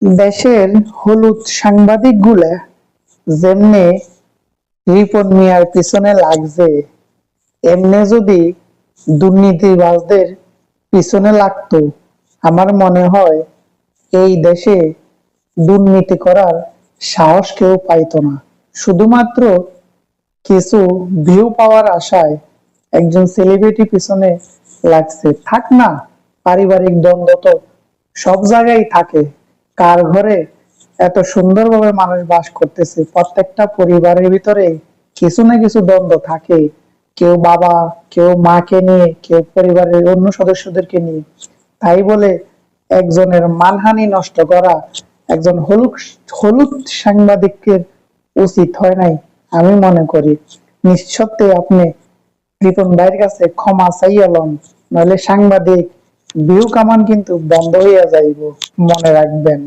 দেশের হলুদ সাংবাদিক গুলা যেমনে রিপন মিয়ার পিছনে লাগছে, এমনি যদি দুর্নীতিবাজদের পিছনে লাগতো, আমার মনে হয় এই দেশে দুর্নীতি করার সাহস কেউ পাইতো না। শুধুমাত্র কিছু ভিউ পাওয়ার আশায় একজন সেলিব্রিটি পিছনে লাগছে। থাক না, পারিবারিক দ্বন্দ্ব তো সব জায়গায় থাকে। কার ঘরে এত সুন্দরভাবে মানুষ বাস করতেছে, প্রত্যেকটা পরিবারের ভিতরে কিছু না কিছু দ্বন্দ্ব থাকে। কেউ বাবা, কেউ মাকে নিয়ে, কেউ পরিবারের অন্য সদস্যদেরকে নিয়ে। তাই বলে একজনের মানহানি নষ্ট করা একজন হলুদ হলুদ সাংবাদিকের উচিত হয় নাই আমি মনে করি। নিঃসত্ত্বে আপনি রিপন ভাইয়ের কাছে ক্ষমা চাইয়া লন, নইলে সাংবাদিক ভিউ কামান কিন্তু বন্ধ হইয়া যাইব, মনে রাখবেন।